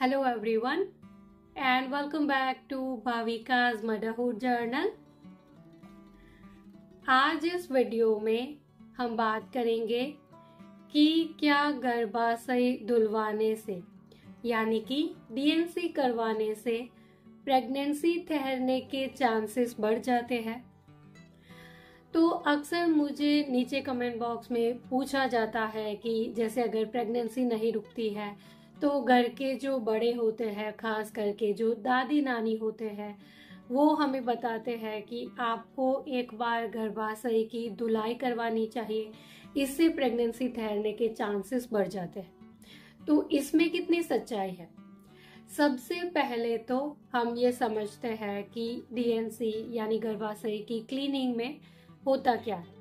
Hello everyone and welcome back to Bhavika's Motherhood Journal। आज इस video में हम बात करेंगे कि क्या गर्भाशय धुलवाने से यानी कि डीएनसी करवाने से प्रेगनेंसी ठहरने के चांसेस बढ़ जाते हैं। तो अक्सर मुझे नीचे कमेंट बॉक्स में पूछा जाता है कि जैसे अगर प्रेगनेंसी नहीं रुकती है तो घर के जो बड़े होते हैं, खास करके जो दादी नानी होते हैं, वो हमें बताते हैं कि आपको एक बार गर्भाशय की धुलाई करवानी चाहिए, इससे प्रेगनेंसी ठहरने के चांसेस बढ़ जाते हैं। तो इसमें कितनी सच्चाई है? सबसे पहले तो हम ये समझते हैं कि डीएनसी यानी गर्भाशय की क्लीनिंग में होता क्या है।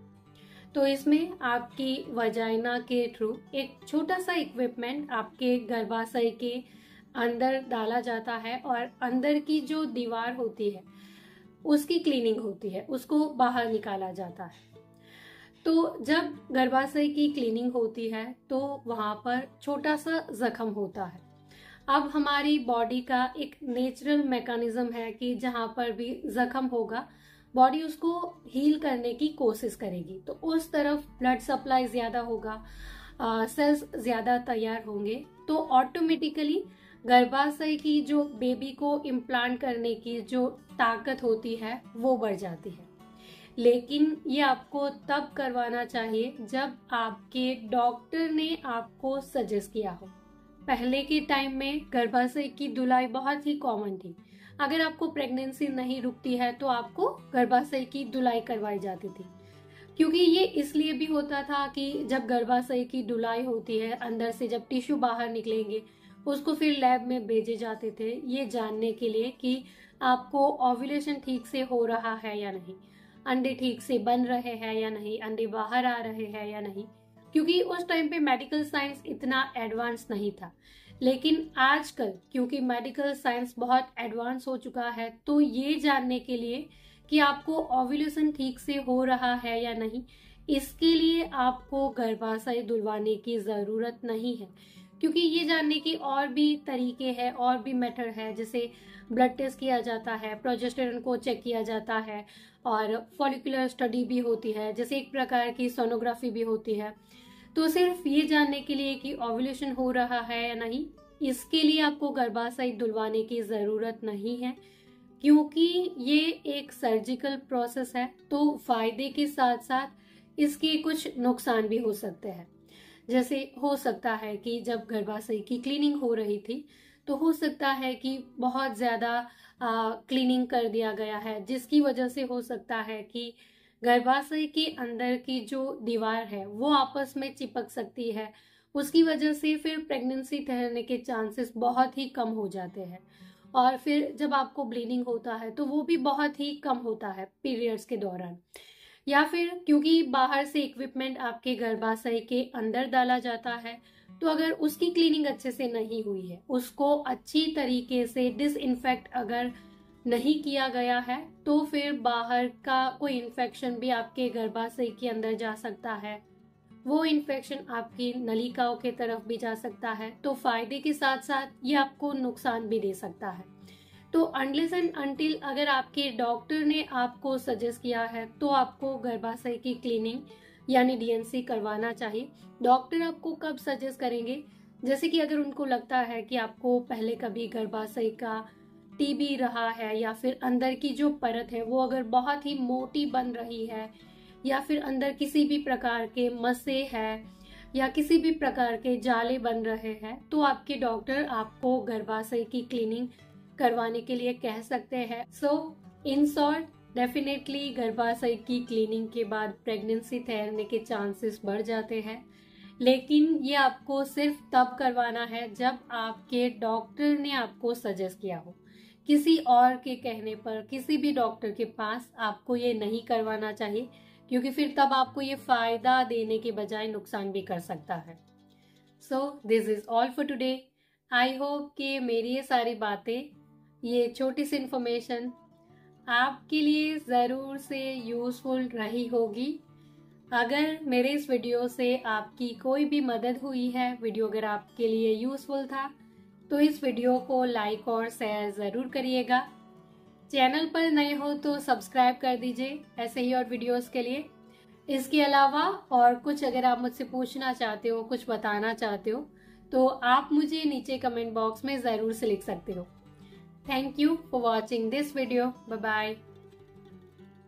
तो इसमें आपकी वजाइना के थ्रू एक छोटा सा इक्विपमेंट आपके गर्भाशय के अंदर डाला जाता है और अंदर की जो दीवार होती है उसकी क्लीनिंग होती है, उसको बाहर निकाला जाता है। तो जब गर्भाशय की क्लीनिंग होती है तो वहां पर छोटा सा जख्म होता है। अब हमारी बॉडी का एक नेचुरल मैकेनिज्म है कि जहां पर भी जख्म होगा बॉडी उसको हील करने की कोशिश करेगी, तो उस तरफ ब्लड सप्लाई ज्यादा होगा, सेल्स ज्यादा तैयार होंगे, तो ऑटोमेटिकली गर्भाशय की जो बेबी को इम्प्लांट करने की जो ताकत होती है वो बढ़ जाती है। लेकिन ये आपको तब करवाना चाहिए जब आपके डॉक्टर ने आपको सजेस्ट किया हो। पहले के टाइम में गर्भाशय की धुलाई बहुत ही कॉमन थी। अगर आपको प्रेगनेंसी नहीं रुकती है तो आपको गर्भाशय की धुलाई करवाई जाती थी, क्योंकि ये इसलिए भी होता था कि जब गर्भाशय की धुलाई होती है, अंदर से जब टिश्यू बाहर निकलेंगे उसको फिर लैब में भेजे जाते थे, ये जानने के लिए कि आपको ओव्यूलेशन ठीक से हो रहा है या नहीं, अंडे ठीक से बन रहे हैं या नहीं, अंडे बाहर आ रहे हैं या नहीं, क्योंकि उस टाइम पे मेडिकल साइंस इतना एडवांस नहीं था। लेकिन आजकल क्योंकि मेडिकल साइंस बहुत एडवांस हो चुका है, तो ये जानने के लिए कि आपको ओव्यूलेशन ठीक से हो रहा है या नहीं, इसके लिए आपको गर्भाशय धुलवाने की जरूरत नहीं है। क्योंकि ये जानने की और भी तरीके हैं, और भी मेथड है, जैसे ब्लड टेस्ट किया जाता है, प्रोजेस्टेरोन को चेक किया जाता है, और फॉलिकुलर स्टडी भी होती है, जैसे एक प्रकार की सोनोग्राफी भी होती है। तो सिर्फ ये जानने के लिए कि ओव्यूलेशन हो रहा है या नहीं, इसके लिए आपको गर्भाशय धुलवाने की जरूरत नहीं है, क्योंकि ये एक सर्जिकल प्रोसेस है। तो फायदे के साथ साथ इसके कुछ नुकसान भी हो सकते हैं। जैसे हो सकता है कि जब गर्भाशय की क्लीनिंग हो रही थी तो हो सकता है कि बहुत ज्यादा क्लीनिंग कर दिया गया है, जिसकी वजह से हो सकता है कि गर्भाशय के अंदर की जो दीवार है वो आपस में चिपक सकती है। उसकी वजह से फिर प्रेगनेंसी ठहरने के चांसेस बहुत ही कम हो जाते हैं, और फिर जब आपको ब्लीडिंग होता है तो वो भी बहुत ही कम होता है पीरियड्स के दौरान। या फिर क्योंकि बाहर से इक्विपमेंट आपके गर्भाशय के अंदर डाला जाता है, तो अगर उसकी क्लीनिंग अच्छे से नहीं हुई है, उसको अच्छी तरीके से डिसइंफेक्ट अगर नहीं किया गया है, तो फिर बाहर का कोई इन्फेक्शन भी आपके गर्भाशय के अंदर जा सकता है, वो इन्फेक्शन आपकी नलिकाओं के तरफ भी जा सकता है। तो फायदे के साथ साथ ये आपको नुकसान भी दे सकता है। तो अनलेस एंड अनटिल अगर आपके डॉक्टर ने आपको सजेस्ट किया है तो आपको गर्भाशय की क्लीनिंग यानी डीएनसी करवाना चाहिए। डॉक्टर आपको कब सजेस्ट करेंगे? जैसे कि अगर उनको लगता है कि आपको पहले कभी गर्भाशय का टीबी रहा है, या फिर अंदर की जो परत है वो अगर बहुत ही मोटी बन रही है, या फिर अंदर किसी भी प्रकार के मस्से है या किसी भी प्रकार के जाले बन रहे हैं, तो आपके डॉक्टर आपको गर्भाशय की क्लीनिंग करवाने के लिए कह सकते हैं। सो इन शॉर्ट, डेफिनेटली गर्भाशय की क्लीनिंग के बाद प्रेगनेंसी ठहरने के चांसेस बढ़ जाते हैं, लेकिन ये आपको सिर्फ तब करवाना है जब आपके डॉक्टर ने आपको सजेस्ट किया हो। किसी और के कहने पर किसी भी डॉक्टर के पास आपको ये नहीं करवाना चाहिए, क्योंकि फिर तब आपको ये फायदा देने के बजाय नुकसान भी कर सकता है। So this is all for today. I hope कि मेरी ये सारी बातें, ये छोटी सी इंफॉर्मेशन आपके लिए ज़रूर से यूज़फुल रही होगी। अगर मेरे इस वीडियो से आपकी कोई भी मदद हुई है, वीडियो अगर आपके लिए यूज़फुल था, तो इस वीडियो को लाइक और शेयर ज़रूर करिएगा। चैनल पर नए हो तो सब्सक्राइब कर दीजिए ऐसे ही और वीडियोस के लिए। इसके अलावा और कुछ अगर आप मुझसे पूछना चाहते हो, कुछ बताना चाहते हो, तो आप मुझे नीचे कमेंट बॉक्स में ज़रूर से लिख सकते हो। Thank you for watching this video. Bye bye.